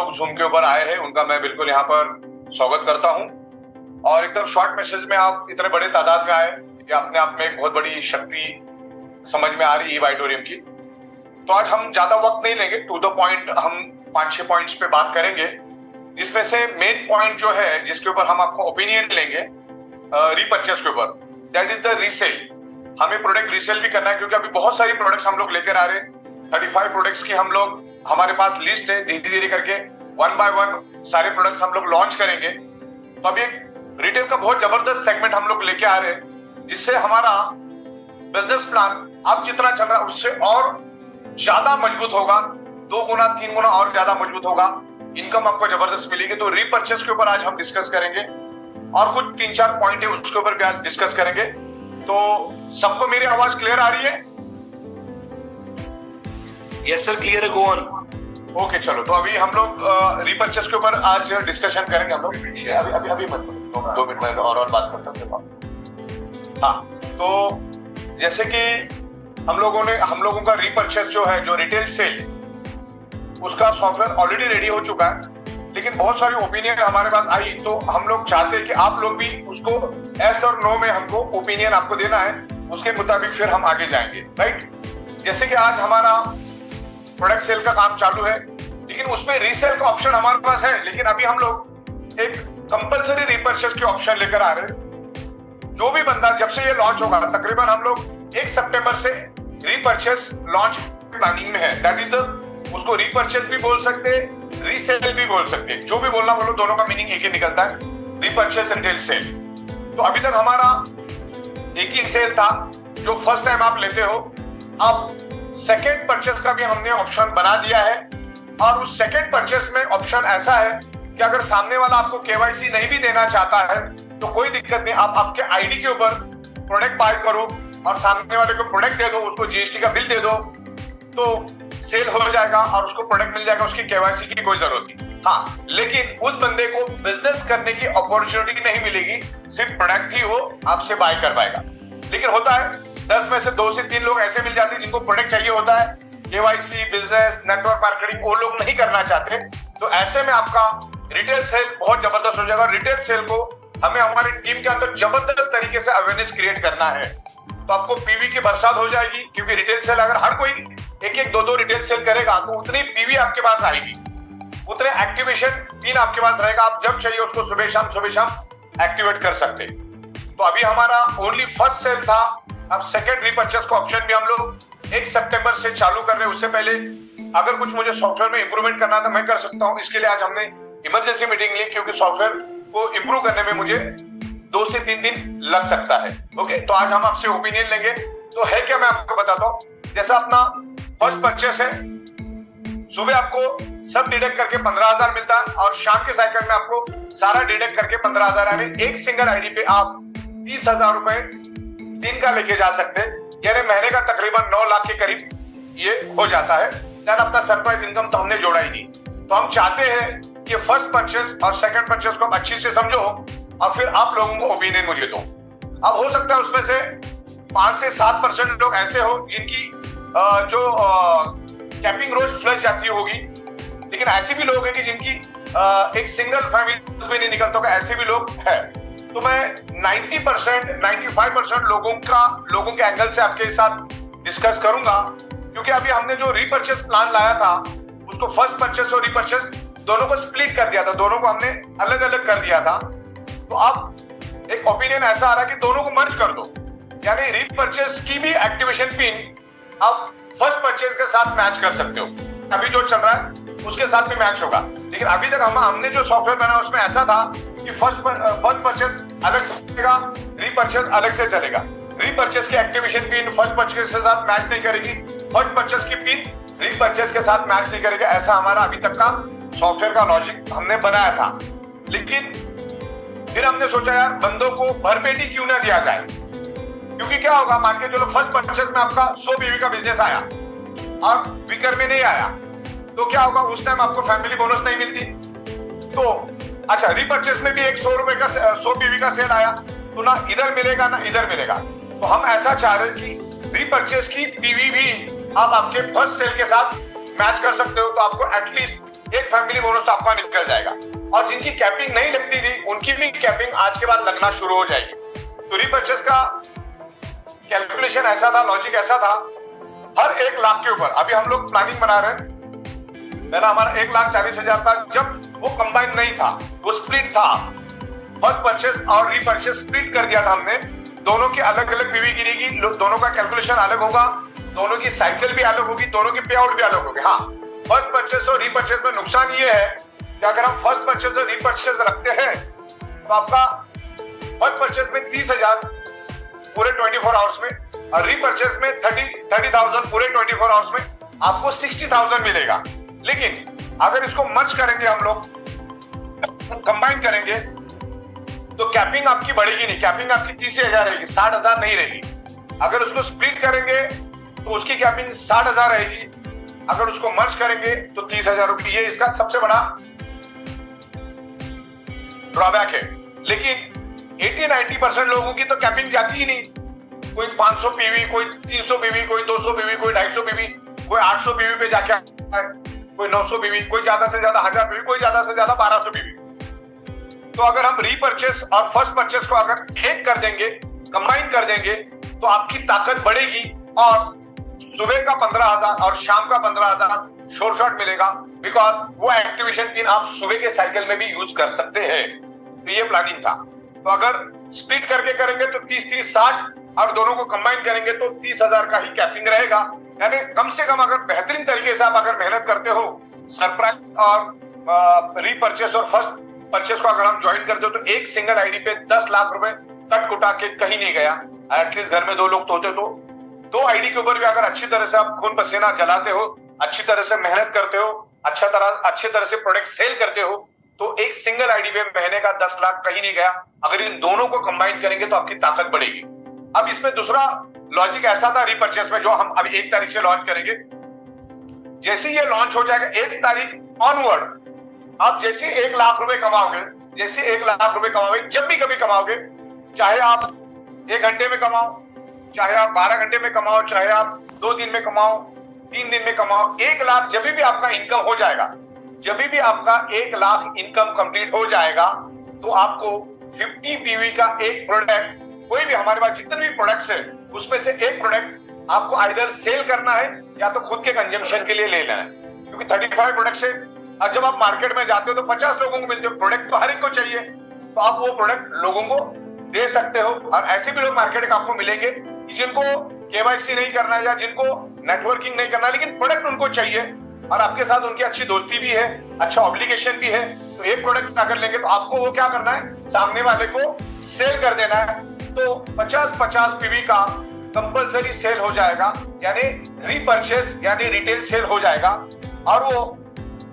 लोग जूम के ऊपर आए हैं उनका मैं बिल्कुल यहाँ पर स्वागत करता हूँ। और एकदम शॉर्ट मैसेज में आप इतने बड़े तादाद में आए, ये अपने आप में एक बहुत बड़ी शक्ति समझ में आ रही है ईवाइटोरियम की। तो आज हम ज्यादा वक्त नहीं लेंगे, टू द पॉइंट हम 5-6 पॉइंट्स पे बात करेंगे, जिसमें से मेन पॉइंट जो है जिसके ऊपर हम आपको ओपिनियन लेंगे रीपर्चेस के ऊपर, दैट इज द रीसेल। हमें प्रोडक्ट रीसेल भी करना है क्योंकि अभी बहुत सारी प्रोडक्ट्स हम लोग लेकर आ रहे हैं। 35 प्रोडक्ट्स की हम लोग, हमारे पास लिस्ट है, धीरे धीरे करके 1 बाय 1 सारे प्रोडक्ट्स हम लोग लॉन्च करेंगे। तो अभी एक रिटेल का बहुत जबरदस्त सेगमेंट हम लोग लेके आ रहे हैं, जिससे हमारा बिजनेस प्लान अब जितना चल रहा है उससे और ज्यादा मजबूत होगा, 2 गुना 3 गुना और ज्यादा मजबूत होगा, इनकम आपको जबरदस्त मिलेगी। तो रीपर्चेस के ऊपर आज हम डिस्कस करेंगे और कुछ 3-4 पॉइंट है उसके ऊपर भी आज डिस्कस करेंगे। तो सबको मेरी आवाज क्लियर आ रही है? यस सर, क्लियर है, गो ऑन। ओके चलो, तो अभी हम लोग रीपर्चेस के ऊपर आज डिस्कशन करेंगे हम लोग। अभी मत 2 मिनट में और बात करते हैं। हाँ, तो जैसे कि हम लोगों का रीपर्चेस जो है, जो रिटेल सेल, उसका सॉफ्टवेयर ऑलरेडी रेडी हो चुका है, लेकिन बहुत सारी ओपिनियन हमारे पास आई, तो हम लोग चाहते हैं कि आप लोग भी उसको एस और नो में हमको ओपिनियन आपको देना है, उसके मुताबिक फिर हम आगे जाएंगे, राइट। जैसे कि आज हमारा प्रोडक्ट सेल का काम चालू है, लेकिन उसमें रीसेल का ऑप्शन हमारे पास है, लेकिन अभी हम लोग एक कंपलसरी रीपर्चेस के ऑप्शन लेकर आ रहे हैं। जो भी बंदा, जब से ये लॉन्च होगा, तकरीबन हम लोग 1 सितंबर से रीपर्चेस लॉन्च प्लानिंग में है। दैट इज उसको रीपर्चेस भी बोल सकते हैं, रीसेल भी बोल सकते हैं, जो भी बोलना बोलो, दोनों का मीनिंग एक ही निकलता है, रीपर्चेस रिटेल सेल। तो अभी तक हमारा एक ही सेल था जो फर्स्ट टाइम आप लेते हो। अब सेकेंड परचेस का भी हमने ऑप्शन बना दिया है, और उस सेकेंड परचेस में ऑप्शन ऐसा है कि अगर सामने वाला आपको केवाईसी नहीं भी देना चाहता है तो कोई दिक्कत नहीं, आप आपके आईडी के ऊपर प्रोडक्ट बाय करो और सामने वाले को प्रोडक्ट दे दो, उसको जीएसटी का बिल दे दो, तो सेल हो जाएगा और उसको प्रोडक्ट मिल जाएगा, उसकी केवाईसी की कोई जरूरत नहीं। हाँ, लेकिन उस बंदे को बिजनेस करने की अपॉर्चुनिटी नहीं मिलेगी, सिर्फ प्रोडक्ट ही वो आपसे बाय कर पाएगा। लेकिन होता है 10 में से 2 से 3 लोग ऐसे मिल जाते हैं जिनको प्रोडक्ट चाहिए होता है, केवाईसी, बिजनेस, नेटवर्क मार्केटिंग वो लोग नहीं करना चाहते। तो ऐसे में आपका रिटेल सेल बहुत जबरदस्त हो जाएगा। रिटेल सेल को हमें हमारी टीम के अंदर जबरदस्त तरीके से अवेयरनेस क्रिएट करना है, तो आपको पीवी की बरसात हो जाएगी, क्योंकि रिटेल सेल अगर हर कोई 1-1, 2-2 रिटेल सेल करेगा तो उतनी पीवी आपके पास आएगी, उतने एक्टिवेशन पिन आपके पास रहेगा, आप जब चाहिए उसको सुबह शाम एक्टिवेट कर सकते। तो अभी हमारा ओनली फर्स्ट सेल था, अब सेकेंड रीपर्चेस का ऑप्शन भी हम लोग 1 सितंबर से चालू कर रहे हैं। उससे पहले अगर कुछ मुझे सॉफ्टवेयर में इंप्रूवमेंट करना था मैं कर सकता हूँ, इसके लिए आज हमने इमरजेंसी मीटिंग ली, क्योंकि सॉफ्टवेयर को इंप्रूव करने में मुझे 2 से 3 दिन लग सकता है। ओके, तो आज हम आपसे ओपिनियन लेंगे। तो है क्या, मैं आपको बताता हूँ। जैसा अपना फर्स्ट परचेस है, सुबह आपको सब डिडक्ट करके 15,000 मिलता है, और शाम के साइकिल में आपको सारा डिडक्ट करके 15,000, यानी एक सिंगल आईडी पे आप 30,000 रुपए दिन का लेके जा सकते हैं, यानी महीने का तकरीबन 9 लाख के करीब ये हो जाता है। यानी अपना सरप्राइज इनकम तो हमने जोड़ा ही नहीं। तो हम चाहते हैं कि फर्स्ट परचेस और सेकंड परचेस को अच्छी से समझो और फिर आप लोगों को ओपिनियन मुझे दो। अब हो सकता है उसमें से 5 से 7% लोग ऐसे हो जिनकी जो कैपिंग रोज फ्लश जाती होगी, लेकिन ऐसे भी लोग हैं कि जिनकी एक सिंगल फैमिली भी नहीं निकलता होगा, ऐसे भी लोग हैं। तो मैं 90%, 95% लोगों के एंगल से आपके साथ डिस्कस करूंगा, क्योंकि अभी हमने जो रीपर्चेस प्लान लाया था उसको फर्स्ट परचेस और रीपर्चेस दोनों को स्प्लिट कर दिया था, दोनों को हमने अलग अलग कर दिया था। तो अब एक ओपिनियन ऐसा आ रहा है कि दोनों को मर्ज कर दो, यानी रीपर्चेस की भी एक्टिवेशन पिन आप फर्स्ट परचेस के साथ मैच कर सकते हो। अभी जो चल रहा है उसके साथ भी मैच होगा, लेकिन अभी तक हमने जो सॉफ्टवेयर बनाया उसमें ऐसा था कि फर्स्ट परचेस अलग से चलेगा, रीपर्चेस अलग से चलेगा। रीपर्चेस की एक्टिवेशन पिन फर्स्ट परचेस के साथ मैच नहीं करेगी, फर्स्ट परचेस की पिन रीपर्चेस के साथ मैच नहीं करेगा। ऐसा हमारा अभी तक का सॉफ्टवेयर का लॉजिक हमने बनाया था। लेकिन फिर हमने सोचा यार बंदों को भरपेटी क्यों ना दिया जाए, क्योंकि क्या होगा, मान के चलो फर्स्ट परचेस में आपका 100 बीवी का बिजनेस आया और विकर में नहीं आया, तो क्या होगा, उस टाइम आपको फैमिली बोनस नहीं मिलती। तो अच्छा, रीपर्चेस में भी एक 100 रुपए का 100 बीवी का सेल आया, तो ना इधर मिलेगा ना इधर मिलेगा। तो हम ऐसा चाह रहे हैं कि रीपर्चेस की पीवी भी आप आपके फर्स्ट सेल के साथ मैच कर सकते हो, तो आपको एटलीस्ट एक फैमिली बोनस तो आपका निकल जाएगा। और जिनकी कैपिंग नहीं लगती थी उनकी भी कैपिंग आज के बाद लगना शुरू हो जाएगी। तो रीपर्चेस का कैलकुलेशन ऐसा था, लॉजिक ऐसा था, हर 1 लाख के ऊपर अभी हम लोग प्लानिंग बना रहे हैं। पहला हमारा 1,40,000 था जब वो कंबाइन नहीं था, वो स्प्लिट था। फर्स्ट परचेस और रीपर्चेस स्प्लिट कर दिया था हमने। दोनों की अलग अलग पीवी गिरेगी, दोनों का कैलकुलेशन अलग होगा, दोनों की साइकिल भी अलग होगी, दोनों की पे आउट भी अलग होगी। हाँ, फर्स्ट परचेस और रीपर्चेस में नुकसान ये है कि अगर हम फर्स्ट परचेस और रीपर्चेस रखते हैं तो आपका फर्स्ट परचेस में 30,000 पूरे 24 आवर्स में और रीपर्चेस में 30,000 पूरे 24 आवर्स में आपको 60,000 मिलेगा। लेकिन अगर इसको मर्ज करेंगे, हम लोग कंबाइन करेंगे, तो कैपिंग आपकी बढ़ेगी नहीं। कैपिंग आपकी 30,000 रहेगी, 60,000 नहीं रहेगी। अगर उसको स्प्लिट करेंगे तो उसकी कैपिंग 60,000 रहेगी। अगर उसको मर्ज करेंगे तो 30,000 रुपये। ये इसका सबसे बड़ा ड्रॉबैक है। लेकिन 80-90% लोगों की तो कैपिंग जाती ही नहीं। कोई 500 पीवी, कोई 300 पीवी, कोई 200 पीवी, कोई 250 पीवी, कोई 800 पीवी पे जाके आता है, कोई 900 पीवी, कोई ज्यादा से ज्यादा 1000 पीवी, कोई ज्यादा से ज्यादा 1200 पीवी। तो अगर हम रीपर्चेस और फर्स्ट परचेस को अगर एक कर देंगे, कंबाइन कर देंगे, तो आपकी ताकत बढ़ेगी और सुबह का 15,000 और शाम का 15,000 शोर शॉट मिलेगा। बिकॉज वो एक्टिवेशन पिन आप सुबह के साइकिल में भी यूज कर सकते हैं। तो ये प्लानिंग था। तो अगर स्प्लिट करके करेंगे तो 30-30-60 और दोनों को कंबाइन करेंगे तो 30,000 का ही कैपिंग रहेगा। यानी कम से कम अगर बेहतरीन तरीके से आप अगर मेहनत करते हो, सरप्राइज और रीपर्चेस और फर्स्ट परचेस को अगर हम ज्वाइन करते हो तो एक सिंगल आईडी पे 10 लाख रुपए कट कुटा के कहीं नहीं गया। एटलीस्ट घर में 2 लोग तो होते, तो 2 आईडी के ऊपर भी अगर अच्छी तरह से आप खून पसीना जलाते हो, अच्छी तरह से मेहनत करते हो, अच्छी तरह से प्रोडक्ट सेल करते हो, तो एक सिंगल आईडी पे महीने का 10 लाख कहीं नहीं गया। अगर इन दोनों को कंबाइन करेंगे तो आपकी ताकत बढ़ेगी। अब इसमें दूसरा लॉजिक ऐसा था रीपर्चेस में, जो हम अभी 1 तारीख से लॉन्च करेंगे। जैसे ये लॉन्च हो जाएगा 1 तारीख ऑनवर्ड, आप जैसे 1 लाख रुपए कमाओगे, जैसे 1 लाख रुपए कमाओगे, जब भी कभी कमाओगे, चाहे आप 1 घंटे में कमाओ, चाहे आप 12 घंटे में कमाओ, चाहे आप 2 दिन में कमाओ, 3 दिन में कमाओ, 1 लाख जब भी आपका इनकम हो जाएगा, जब भी आपका 1 लाख इनकम कंप्लीट हो जाएगा, तो आपको 50 पीवी का एक प्रोडक्ट, कोई भी हमारे पास जितने भी प्रोडक्ट्स है उसमें से एक प्रोडक्ट आपको आइदर सेल करना है या तो खुद के कंजम्पशन के लिए लेना है। क्योंकि 35 प्रोडक्ट्स है और जब आप मार्केट में जाते हो तो 50 लोगों को मिलते हो, प्रोडक्ट तो हर एक को चाहिए, तो आप वो प्रोडक्ट लोगों को दे सकते हो। और ऐसे भी लोग मार्केट में आपको मिलेंगे कि जिनको केवाईसी नहीं करना है या जिनको नेटवर्किंग नहीं करना, लेकिन प्रोडक्ट उनको चाहिए और आपके साथ उनकी अच्छी दोस्ती भी है, अच्छा ऑब्लिगेशन भी है। तो एक प्रोडक्ट अगर लेंगे तो आपको वो क्या करना है, सामने वाले को सेल कर देना है। तो 50-50 पीवी का कंपलसरी सेल हो जाएगा, यानी रीपर्चेस यानी रिटेल सेल हो जाएगा। और वो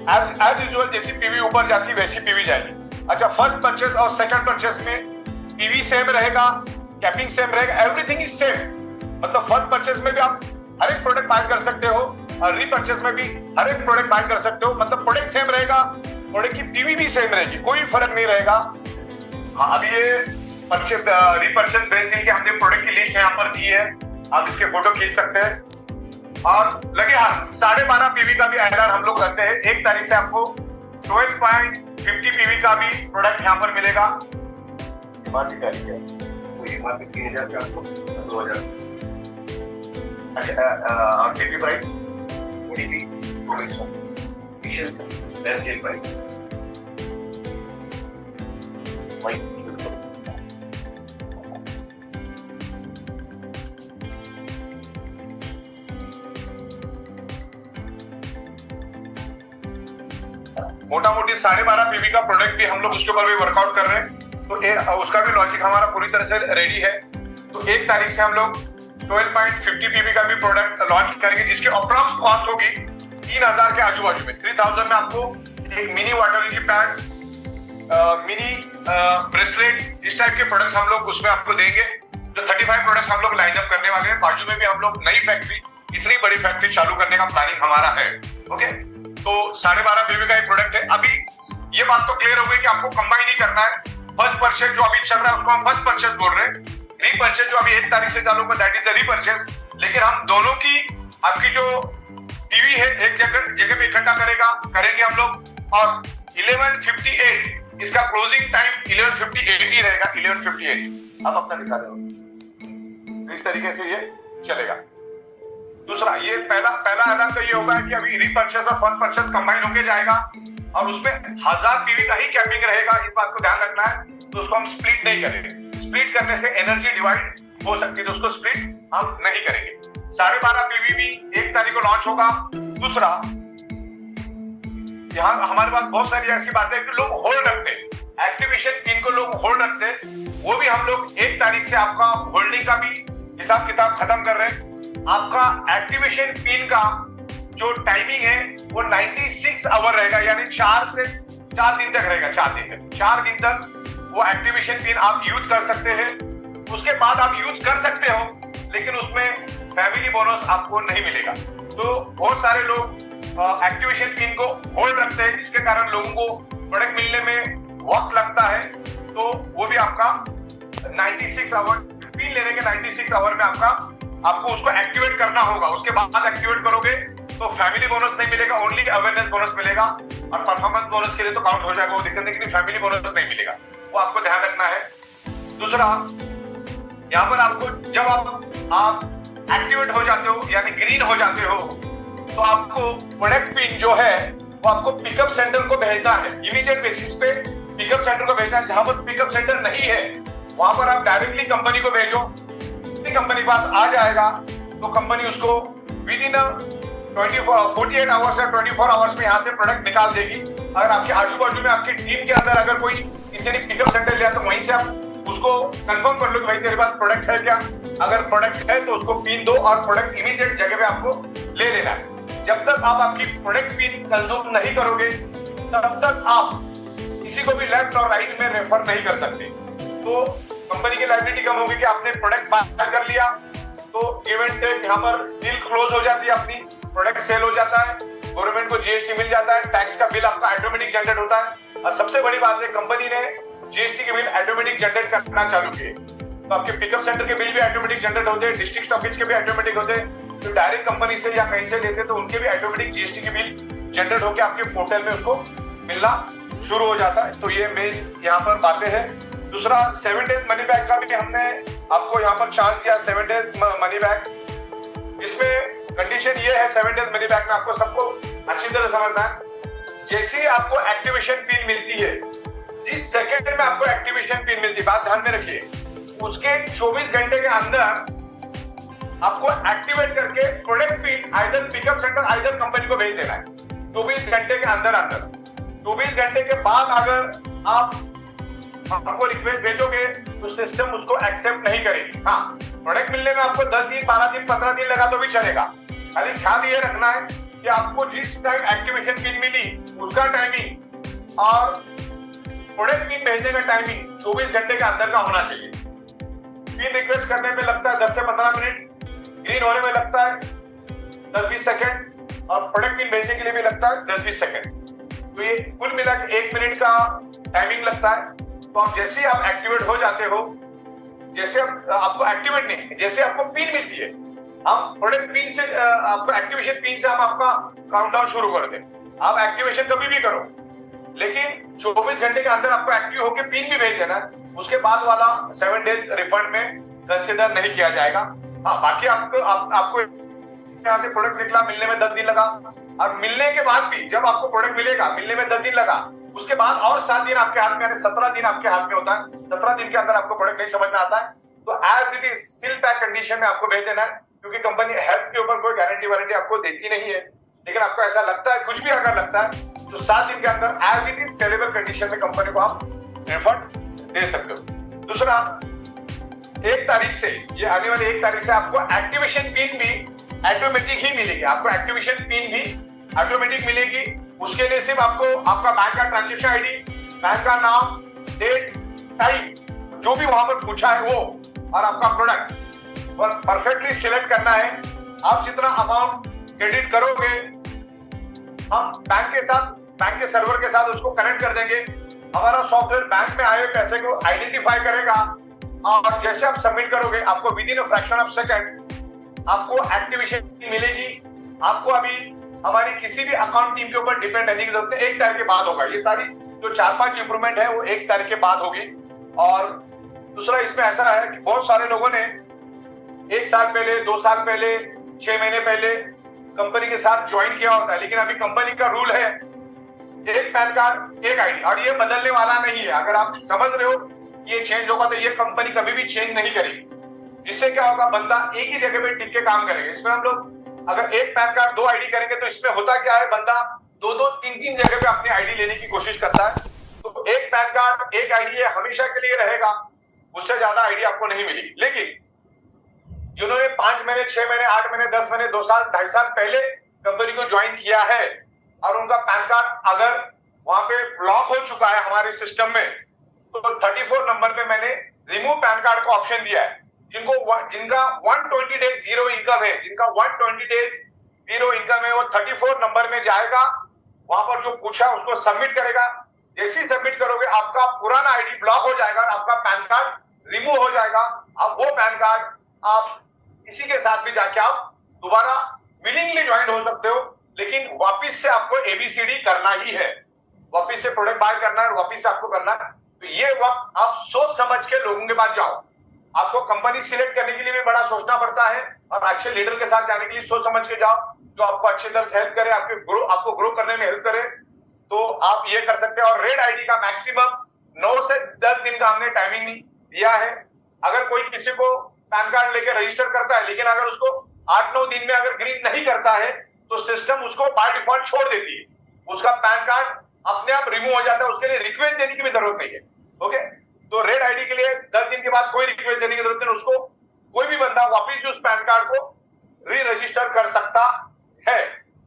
एज यूजुअल जैसी पीवी ऊपर जाती वैसी पीवी जाएगी। अच्छा, फर्स्ट परचेस और सेकंड परचेस में पीवी सेम रहेगा, कैपिंग सेम रहेगा, एवरीथिंग इज सेम। मतलब फर्स्ट परचेस में भी आप हर एक प्रोडक्ट बाय कर सकते हो और रीपर्चेस में भी हर एक प्रोडक्ट बाय कर सकते हो। मतलब प्रोडक्ट सेम रहेगा, प्रोडक्ट की पीवी भी सेम रहेगी, कोई फर्क नहीं रहेगा। हाँ, अभी ये परचेस रीपर्चेस बेच के हमने प्रोडक्ट की लिस्ट यहाँ पर दी है, आप इसके फोटो खींच सकते हैं। और लगे हाथ 12.5 पीवी का भी एडर हम लोग करते हैं। 1 तारीख से आपको 12.50 पीवी का भी प्रोडक्ट यहाँ पर मिलेगा। एमआरपी तारीख है, तो एमआरपी 3,000 का आपको 2,000। अच्छा, और DP price DP 2,000 best deal price मोटा मोटी 12.5 पीवी का प्रोडक्ट भी हम लोग उसके ऊपर भी वर्कआउट कर रहे हैं। तो उसका भी लॉजिक हमारा पूरी तरह से रेडी है। तो 1 तारीख से हम लोग 12.50 पीवी का भी प्रोडक्ट लॉन्च करेंगे, जिसकी अप्रॉक्स कॉस्ट होगी 3,000 के आजू बाजू में। 3,000 में आपको एक मिनी वाटर की पैड, मिनी ब्रेसलेट, इस टाइप के प्रोडक्ट्स हम लोग उसमें आपको देंगे। जो 35 प्रोडक्ट्स हम लोग लाइन अप करने वाले हैं। बाजू में भी हम लोग नई फैक्ट्री, इतनी बड़ी फैक्ट्री चालू करने का प्लानिंग हमारा है। ओके, तो 12.5 पीवी का एक प्रोडक्ट है। अभी ये बात तो क्लियर हो गई कि आपको कंबाइन ही करना है। फर्स्ट परचेज जो अभी चल रहा है उसको हम फर्स्ट परचेज बोल रहे हैं। रीपर्चेज जो अभी 1 तारीख से चालू होगा दैट इज द रीपर्चेज। लेकिन हम दोनों की आपकी जो पीवी है एक जगह पे इकट्ठा करेंगे हम लोग। और 11:58 इसका क्लोजिंग टाइम 11:58 ही रहेगा, 11:58 आप अपना दिखा रहे हो। इस तरीके से ये चलेगा। दूसरा, ये पहला ऐलान तो ये होगा कि अभी रीपर्चेस और फंड परचेस कंबाइन होके जाएगा और उसमें 1000 पीवी का ही कैपिंग रहेगा, इस बात को ध्यान रखना है। तो उसको हम स्प्लिट नहीं करेंगे, स्प्लिट करने से एनर्जी डिवाइड हो सकती है, तो उसको स्प्लिट हम नहीं करेंगे। 12.5 पीवी भी 1 तारीख को लॉन्च होगा। दूसरा, यहाँ हमारे पास बहुत सारी ऐसी बातें कि लोग होल्ड रखते हैं, एक्टिवेशन पिन को लोग होल्ड रखते हैं, वो भी हम लोग 1 तारीख से आपका होल्डिंग का भी हिसाब किताब खत्म कर रहे हैं। आपका एक्टिवेशन पिन का जो टाइमिंग है वो 96 आवर रहेगा, यानी 4 दिन तक रहेगा। 4 दिन तक वो एक्टिवेशन पिन आप यूज कर सकते हैं। उसके बाद आप यूज कर सकते हो, लेकिन उसमें फैमिली बोनस आपको नहीं मिलेगा। तो बहुत सारे लोग एक्टिवेशन पिन को होल्ड रखते हैं, जिसके कारण लोगों को प्रोडक्ट मिलने में वक्त लगता है। तो वो भी आपका 96 आवर पिन लेने के 96 आवर में आपको उसको एक्टिवेट करना होगा। उसके बाद एक्टिवेट करोगे तो फैमिली बोनस नहीं मिलेगा, ओनली अवेयरनेस बोनस मिलेगा, और परफॉर्मेंस बोनस के लिए तो काउंट हो जाएगा, वो दिक्कत नहीं, लेकिन फैमिली बोनस नहीं मिलेगा, वो आपको ध्यान रखना है। दूसरा, यहाँ पर आपको जब आप एक्टिवेट हो जाते हो यानी ग्रीन हो जाते हो, तो आपको प्रोडक्ट पिन जो है वो आपको पिकअप सेंटर को भेजना है। इमीडिएट बेसिस पे पिकअप सेंटर को भेजना है। जहां पर पिकअप सेंटर नहीं है वहां पर आप डायरेक्टली कंपनी को भेजो, कंपनी के पास आ जाएगा, तो कंपनी उसको विद इन 48 आवर्स या 24 आवर्स में यहाँ से प्रोडक्ट निकाल देगी। अगर आपके आजू बाजू में आपकी टीम के अंदर अगर कोई किसी ने पिकअप सेंटर लिया तो वहीं से आप उसको कंफर्म कर लो कि भाई तेरे पास प्रोडक्ट है क्या। अगर प्रोडक्ट है तो उसको पिन दो और प्रोडक्ट इमीडिएट जगह पे आपको ले लेना है। जब तक आप आपकी प्रोडक्ट पिन कंज्यूम नहीं करोगे तब तक आप किसी को भी लेफ्ट और राइट में रेफर नहीं कर सकते। तो कंपनी की लायबिलिटी कम होगी कि आपने प्रोडक्ट बाय कर लिया तो इवेंट यहाँ पर डील क्लोज हो जाती है, अपनी प्रोडक्ट सेल हो जाता है, गवर्नमेंट को जीएसटी मिल जाता है, टैक्स का बिल आपका ऑटोमेटिक जनरेट होता है। और सबसे बड़ी बात है, कंपनी ने जीएसटी के बिल ऑटोमेटिक जनरेट करना चालू किए, तो आपके पिकअप सेंटर के बिल भी ऑटोमेटिक जनरेट होते हैं, डिस्ट्रिक्ट स्टॉकेज के भी ऑटोमेटिक होते हैं। तो डायरेक्ट कंपनी से या कहीं से लेते तो उनके भी ऑटोमेटिक जीएसटी के बिल जनरेट होकर आपके पोर्टल में उसको मिलना शुरू हो जाता है। तो ये मेन यहाँ पर बातें हैं। दूसरा, 7 डेज मनी बैक का भी हमने आपको यहाँ पर चांस दिया, 7 डेज मनी बैक। इसमें कंडीशन ये है, 7 डेज मनी बैक में आपको सबको अच्छी तरह समझना है। जैसे ही आपको एक्टिवेशन पिन मिलती है, जिस सेकेंड में आपको एक्टिवेशन पिन मिलती है, बात ध्यान में रखिए, उसके 24 घंटे के अंदर आपको एक्टिवेट करके product pin either pickup centre either company को भेज देना है। 24 घंटे के अंदर 24 घंटे के बाद अगर आप आपको रिक्वेस्ट भेजोगे तो सिस्टम उसको एक्सेप्ट नहीं करेगी। हाँ, प्रोडक्ट मिलने में आपको 10 दिन 12 दिन 15 दिन लगा तो भी चलेगा। खाली ध्यान ये रखना है कि आपको जिस टाइम एक्टिवेशन पिन मिली उसका टाइमिंग और प्रोडक्ट पिन भेजने का टाइमिंग 24 घंटे के अंदर का होना चाहिए। पिन रिक्वेस्ट करने में लगता है 10 से 15 मिनट, ग्रीन होने में लगता है 10-20 सेकेंड, और प्रोडक्ट पिन भेजने के लिए भी लगता है 10-20 सेकेंड। तो ये कुल मिला के 1 मिनट का टाइमिंग लगता है। तो आप जैसे ही आप एक्टिवेट हो जाते हो, जैसे आपको एक्टिवेट नहीं, जैसे आपको पिन मिलती है, हम प्रोडक्ट पिन से आपको एक्टिवेशन पिन से हम आपका काउंटडाउन शुरू कर दें। आप एक्टिवेशन कभी भी करो, लेकिन 24 घंटे के अंदर आपको एक्टिव होकर पिन भी भेज देना। उसके बाद वाला 7 डेज रिफंड में कंसिडर नहीं किया जाएगा। हाँ, बाकी आपको यहाँ से प्रोडक्ट निकला, मिलने में 10 दिन लगा, और मिलने के बाद भी जब आपको प्रोडक्ट मिलेगा, मिलने में 10 दिन लगा, उसके बाद और 7 दिन आपके हाथ में, यानी 17 दिन आपके हाथ में होता है। 17 दिन के अंदर आपको प्रोडक्ट नहीं समझ में आता है तो as it is seal pack condition में आपको भेज देना है, क्योंकि कंपनी हेल्थ के ऊपर कोई गारंटी वारंटी आपको देती नहीं है। लेकिन आपको ऐसा लगता है, कुछ भी अगर लगता है तो 7 दिन के अंदर as it is saleable condition में कंपनी को आप रिफंड दे सकते हो। दूसरा, 1 तारीख से, ये आने वाली 1 तारीख से आपको एक्टिवेशन पिन भी ऑटोमेटिक ही मिलेगी। आपको एक्टिवेशन पिन भी ऑटोमेटिक मिलेगी। उसके लिए सिर्फ आपको आपका बैंक का ट्रांजेक्शन आईडी, बैंक का नाम, डेट, टाइम, जो भी वहां पर पूछा है वो, और आपका प्रोडक्ट परफेक्टली सिलेक्ट करना है। आप जितना अमाउंट क्रेडिट करोगे, हम बैंक के साथ, बैंक के सर्वर के साथ उसको कनेक्ट कर देंगे। हमारा सॉफ्टवेयर बैंक में आए हुए पैसे को आइडेंटिफाई करेगा, और जैसे आप सबमिट करोगे आपको with in a fraction of second आपको एक्टिवेशन मिलेगी। आपको अभी हमारी किसी भी अकाउंट टीम के ऊपर डिपेंड रहने की जरूरत है, 1 तारीख के बाद होगा। ये सारी जो 4-5 इंप्रूवमेंट है वो 1 तारीख के बाद होगी। और दूसरा इसमें ऐसा है कि बहुत सारे लोगों ने 1 साल पहले, 2 साल पहले, 6 महीने पहले कंपनी के साथ ज्वाइन किया होता है, लेकिन अभी कंपनी का रूल है 1 पैन कार्ड 1 आईडी, और ये बदलने वाला नहीं है। अगर आप समझ रहे हो ये चेंज होगा तो ये कंपनी कभी भी चेंज नहीं करेगी। जिससे क्या होगा, बंदा एक ही जगह पे टिक के काम करेगा। इसमें हम लोग अगर 1 पैन कार्ड 2 आईडी करेंगे तो इसमें होता क्या है, बंदा 2-2, 3-3 जगह पे अपनी आईडी लेने की कोशिश करता है। तो 1 पैन कार्ड 1 आईडी हमेशा के लिए रहेगा, उससे ज्यादा आईडी आपको नहीं मिलेगी। लेकिन जिन्होंने 5 महीने, 6 महीने, 8 महीने, 10 महीने, 2 साल, 2.5 साल पहले कंपनी को ज्वाइन किया है और उनका पैन कार्ड अगर वहां पे ब्लॉक हो चुका है हमारे सिस्टम में, तो 34 नंबर पे मैंने रिमूव पैन कार्ड का ऑप्शन दिया है। जिनका 120 डेज जीरो इनकम है, जिनका 120 डेज जीरो इनकम है, वो 34 नंबर में जाएगा, वहां पर जो पूछा उसको सबमिट करेगा। जैसे ही सबमिट करोगे आपका पुराना आईडी ब्लॉक हो जाएगा और आपका पैन कार्ड रिमूव हो जाएगा। अब वो पैन कार्ड आप किसी के साथ भी जाके आप दोबारा विलिंगली ज्वाइन हो सकते हो, लेकिन वापिस से आपको एबीसीडी करना ही है, वापिस से प्रोडक्ट बाय करना है और वापिस से आपको करना है। तो ये वक्त आप सोच समझ के लोगों के पास जाओ। आपको कंपनी सिलेक्ट करने के लिए भी बड़ा सोचना पड़ता है और अच्छे लीडर के साथ जाने के लिए सोच समझ के जाओ, जो आपको अच्छी तरह से हेल्प करे, आपको ग्रो करने में हेल्प करे, तो आप ये कर सकते हैं। और रेड आईडी का मैक्सिमम 9 से 10 दिन का हमने टाइमिंग दिया है। अगर कोई किसी को पैन कार्ड लेकर रजिस्टर करता है, लेकिन अगर उसको 8-9 दिन में अगर ग्रीन नहीं करता है तो सिस्टम उसको बाय डिफॉल्ट छोड़ देती है, उसका पैन कार्ड अपने आप रिमूव हो जाता है, उसके लिए रिक्वेस्ट देने की भी जरूरत नहीं है। ओके, तो रेड आईडी के लिए 10 दिन के बाद कोई रिक्वेस्ट देने की जरूरत नहीं, उसको कोई भी बंदा वापिस उस पैन कार्ड को री रजिस्टर कर सकता है।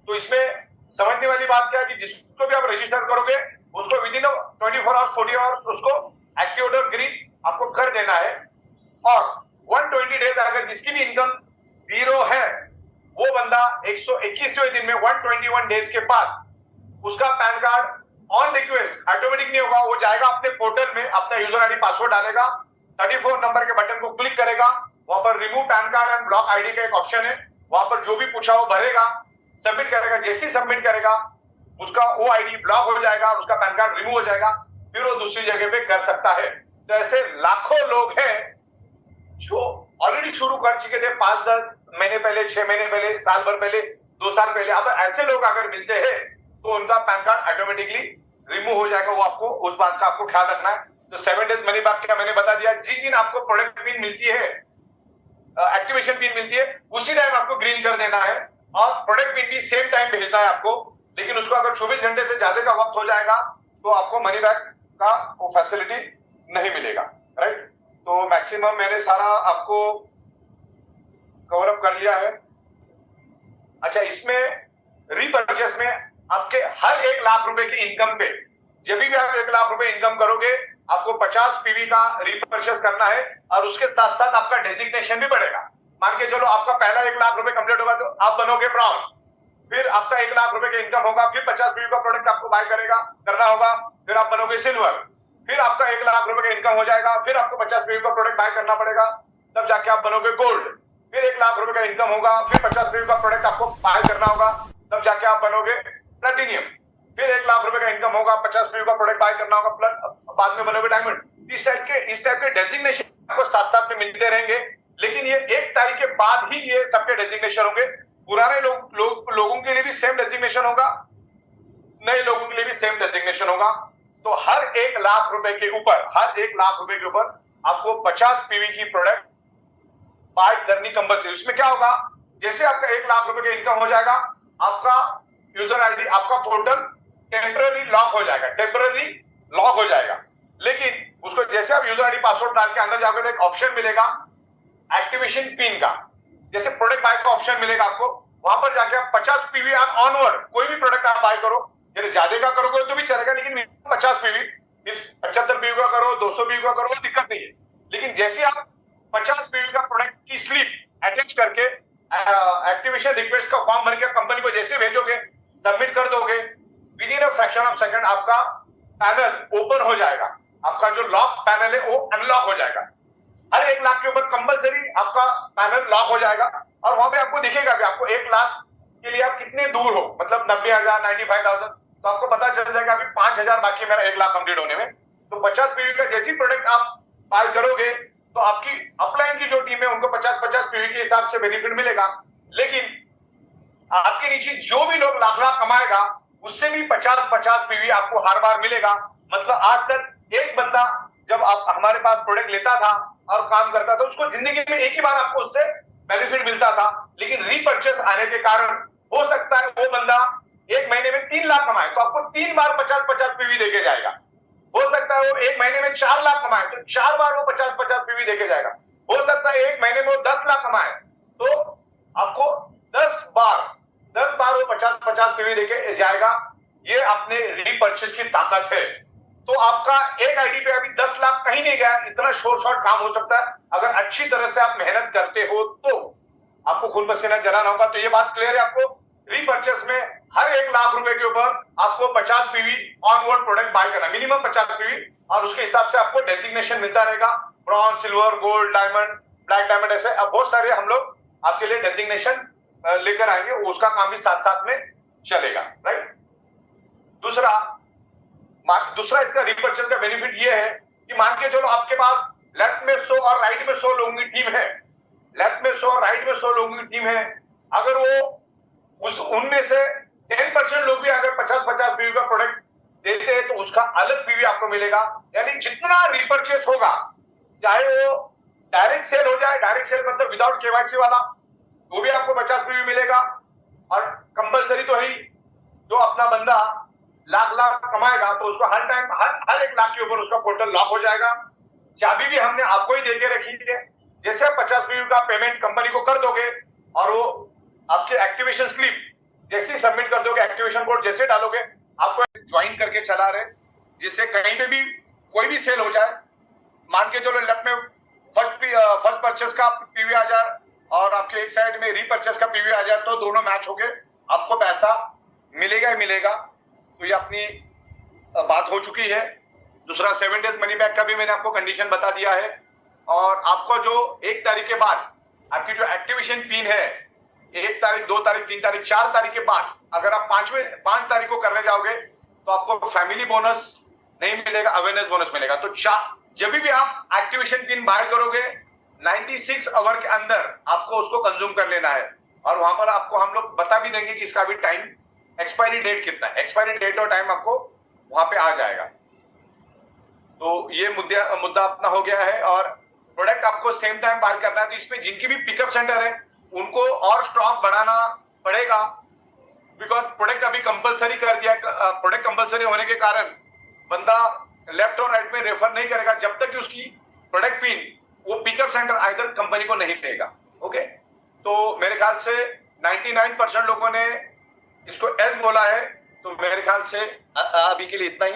तो इसमें समझने वाली बात क्या है कि जिसको भी आप रजिस्टर करोगे उसको विदिन 24 आवर्स 40 आवर्स उसको एक्टिवेट और ग्रीन आपको कर देना है। और 120 डेज अगर जिसकी भी इनकम जीरो है, वो बंदा 121वें दिन में 121 डेज के बाद उसका pan card on request automatic नहीं होगा, वो जाएगा अपने पोर्टल में, अपना यूजर आईडी पासवर्ड डालेगा, 34 नंबर के बटन को क्लिक करेगा, वहां पर remove pan card and block ID का एक ऑप्शन है, वहां पर जो भी पूछा वो भरेगा, सबमिट करेगा। जैसे ही सबमिट करेगा उसका वो आईडी ब्लॉक हो जाएगा, उसका पैन कार्ड रिमूव हो जाएगा, फिर वो दूसरी जगह पे कर सकता है। तो ऐसे लाखों लोग हैं जो ऑलरेडी शुरू कर चुके थे 5-10 महीने पहले, 6 महीने पहले, साल भर पहले, 2 साल पहले। अब ऐसे लोग अगर मिलते हैं तो उनका पैन कार्ड ऑटोमेटिकली रिमूव हो जाएगा। वो आपको उस बात का आपको ख्याल रखना है। तो 7 डेज मनी बैक का मैंने बता दिया। जिस दिन आपको प्रोडक्ट पिन मिलती है, एक्टिवेशन पिन मिलती है, उसी टाइम आपको ग्रीन कर देना है और प्रोडक्ट पिन भी सेम टाइम भेजना है आपको। लेकिन उसको अगर 24 घंटे से ज्यादा का वक्त हो जाएगा तो आपको मनी बैक का वो फैसिलिटी नहीं मिलेगा, राइट। तो मैक्सिमम मैंने सारा आपको कवर अप कर लिया है। अच्छा, इसमें रीपर्चेस में आपके हर 1 लाख रुपए की इनकम पे, जब भी आप 1 लाख रुपए इनकम करोगे आपको 50 पीवी का रीपर्चेस करना है और उसके साथ साथ आपका डेजिग्नेशन भी बढ़ेगा। मान के चलो आपका पहला 1 लाख रुपए कंप्लीट होगा तो आप बनोगे ब्राउन, फिर आपका 1 लाख रुपए का इनकम होगा, फिर 50 पीवी का प्रोडक्ट आपको बाय करना होगा, फिर आप बनोगे सिल्वर, फिर आपका 1 लाख रुपए का इनकम हो जाएगा, फिर आपको 50 पीवी का प्रोडक्ट बाय करना पड़ेगा, तब जाके आप बनोगे गोल्ड, फिर 1 लाख रुपए का इनकम होगा, फिर 50 पीवी का प्रोडक्ट आपको बाय करना होगा, तब जाके आप बनोगे प्लैटिनियम, फिर 1 लाख रुपए का इनकम होगा, 50 पीवी का प्रोडक्ट बाय करना होगा, बाद में बनोगे डायमंड। इस टाइप के डेजिग्नेशन आपको साथ साथ में मिलते रहेंगे, लेकिन ये 1 तारीख के बाद ही ये सबके डेजिग्नेशन होंगे। पुराने लोगों के लिए भी सेम डेजिग्नेशन होगा, नए लोगों के लिए भी सेम डेजिग्नेशन होगा। तो हर 1 लाख रुपए के ऊपर आपको 50 पीवी की प्रोडक्ट बाय करनी कंपल्सरी। इसमें क्या होगा, जैसे आपका 1 लाख रुपए का इनकम हो जाएगा, आपका यूजर आईडी, आपका पोर्टल टेम्पररी लॉक हो जाएगा। लेकिन उसको जैसे आप यूजर आईडी पासवर्ड डाल के अंदर जाकर एक ऑप्शन मिलेगा एक्टिवेशन पिन का, जैसे प्रोडक्ट बाय का ऑप्शन मिलेगा आपको, वहां पर जाके आप 50 पीवी ऑनवर्ड कोई भी प्रोडक्ट आप बाय करो, यदि ज्यादा का करोगे तो भी चलेगा, लेकिन 50 पीवी, 75 पीवी का करो, 200 पीवी का करो, दिक्कत नहीं है। लेकिन जैसे आप 50 पीवी का प्रोडक्ट की स्लिप अटैच करके एक्टिवेशन रिक्वेस्ट का फॉर्म भर के कंपनी को जैसे भेजोगे, सबमिट कर दोगे, with in a fraction of second आपका पैनल ओपन हो जाएगा, आपका जो लॉक पैनल है वो अनलॉक हो जाएगा। हर 1 लाख के ऊपर कंपलसरी आपका पैनल लॉक हो जाएगा और वहां पे आपको दिखेगा कि आपको 1 लाख के लिए आप कितने दूर हो, मतलब 90,000 95,000, तो आपको पता चल जाएगा अभी 5,000 बाकी है मेरा 1 लाख कंप्लीट होने में। तो 50 पीवी का जैसी प्रोडक्ट आप बाय करोगे तो आपकी अपलाइन की जो टीम है उनको 50-50 पीवी के हिसाब से बेनिफिट मिलेगा। लेकिन आपके नीचे जो भी लोग लाख लाख कमाएगा उससे भी 50-50 पीवी आपको हर बार मिलेगा। मतलब आज तक एक बंदा जब आप हमारे पास प्रोडक्ट लेता था और काम करता था उसको जिंदगी में एक ही बार आपको उससे बेनिफिट मिलता था, लेकिन रीपर्चेस आने के कारण हो सकता है वो बंदा एक महीने में 3 लाख कमाए तो आपको 3 बार 50-50 पीवी देके जाएगा। हो सकता है वो एक महीने में 4 लाख कमाए तो 4 बार वो 50-50 पीवी देके जाएगा। हो सकता है एक महीने में वो 10 लाख कमाए तो आपको 10 बार वो 50-50 पीवी देके जाएगा। ये अपने रीपर्चेस की ताकत है। तो आपका एक आईडी पे अभी 10 लाख कहीं नहीं गया, इतना शॉर्ट काम हो सकता है अगर अच्छी तरह से आप मेहनत करते हो तो। आपको खून पसीना जलाना होगा। तो ये बात क्लियर है आपको। रीपर्चेस में हर 1 लाख रुपए के ऊपर आपको 50 पीवी ऑनवर्ड प्रोडक्ट बाय करना, मिनिमम 50 पीवी, और उसके हिसाब से आपको डेजिग्नेशन मिलता रहेगा। Bronze, silver, gold, diamond, black diamond, ऐसे अब बहुत सारे हम लोग आपके लिए डेजिग्नेशन लेकर आएंगे, उसका काम भी साथ साथ में चलेगा, राइट। दूसरा इसका रीपर्चेस का बेनिफिट ये है कि मान के चलो आपके पास लेफ्ट में 100 और राइट में 100 लोगों की टीम है, लेफ्ट में 100 और राइट में 100 लोगों की टीम है। अगर वो उनमें से 10% लोग भी अगर 50-50 पीवी का प्रोडक्ट देते हैं तो उसका अलग पीवी आपको मिलेगा। यानी जितना रीपर्चेस होगा, चाहे वो डायरेक्ट सेल हो जाए, डायरेक्ट सेल मतलब विदाउट केवाईसी वाला, वो भी आपको 50 पीवी मिलेगा। और कंपलसरी तो है, जो अपना बंदा लाख लाख कमाएगा तो उसको हर टाइम हर 1 लाख के ऊपर उसका पोर्टल लॉक हो जाएगा। चाबी भी हमने आपको ही देके रखी है। जैसे आप 50 पीवी का पेमेंट कंपनी को कर दोगे और वो आपके एक्टिवेशन स्लिप जैसे सबमिट कर दोगे, एक्टिवेशन कोड जैसे डालोगे, आपको ज्वाइन करके चला रहे, जिससे कहीं पे भी कोई भी सेल हो जाए, मान के चलो लेफ्ट में फर्स्ट परचेस का पीवी आ जाए और आपके एक साइड में रीपर्चेस का पीवी आ जाए, तो दोनों मैच हो गए, आपको पैसा मिलेगा ही मिलेगा। तो ये अपनी बात हो चुकी है। दूसरा 7 डेज मनी बैक का भी मैंने आपको कंडीशन बता दिया है। और आपको जो 1 तारीख के बाद आपकी जो एक्टिवेशन पिन है, 1 तारीख, 2 तारीख, 3 तारीख, 4 तारीख के बाद अगर आप 5 तारीख को करने जाओगे तो आपको फैमिली बोनस नहीं मिलेगा, अवेयरनेस बोनस मिलेगा। तो जब भी आप एक्टिवेशन पिन बाय करोगे 96 आवर के अंदर आपको उसको कंज्यूम कर लेना है। और वहां पर आपको हम लोग बता भी देंगे कि इसका भी टाइम एक्सपायरी डेट कितना है, एक्सपायरी डेट और टाइम आपको वहां पे आ जाएगा। तो ये मुद्दा अपना हो गया है। और प्रोडक्ट आपको सेम टाइम बाय करना है, तो इसमें जिनकी भी पिकअप सेंटर है उनको और स्टॉक बढ़ाना पड़ेगा, बिकॉज प्रोडक्ट अभी कंपलसरी कर दिया। प्रोडक्ट कंपलसरी होने के कारण बंदा लेफ्ट और राइट में रेफर नहीं करेगा जब तक कि उसकी प्रोडक्ट पिन वो पिकअप सेंटर आइदर कंपनी को नहीं देगा। ओके, तो मेरे ख्याल से 99% लोगों ने इसको एस बोला है। तो मेरे ख्याल से अभी के लिए इतना ही,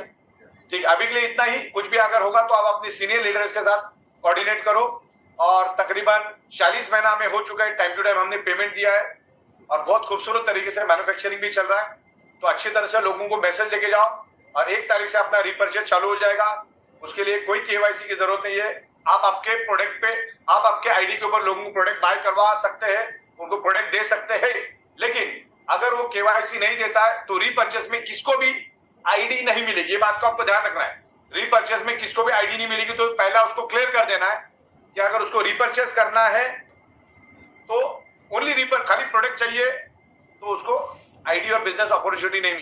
ठीक, अभी के लिए इतना ही। कुछ भी अगर होगा तो आप अपने सीनियर लीडर्स के साथ कोऑर्डिनेट करो। और तकरीबन 40 महीना में हो चुका है, टाइम टू टाइम हमने पेमेंट दिया है और बहुत खूबसूरत तरीके से मैन्युफैक्चरिंग भी चल रहा है। तो अच्छी तरह से लोगों को मैसेज लेके जाओ और 1 तारीख से अपना रीपर्चेज चालू हो जाएगा। उसके लिए कोई केवाईसी की जरूरत नहीं है। आप आपके प्रोडक्ट पे, आप आपके आईडी के ऊपर लोगों को प्रोडक्ट बाय करवा सकते हैं, उनको प्रोडक्ट दे सकते हैं। लेकिन अगर वो केवाईसी नहीं देता है तो रीपर्चेस में किसको भी आईडी नहीं मिलेगी। ये बात को आपको ध्यान रखना है। रीपर्चेस में किसको भी आईडी नहीं मिलेगी। तो पहला उसको क्लियर कर देना है कि अगर उसको रीपर्चेस करना है तो ओनली खाली प्रोडक्ट चाहिए, तो उसको आईडी और बिजनेस अपॉर्चुनिटी नहीं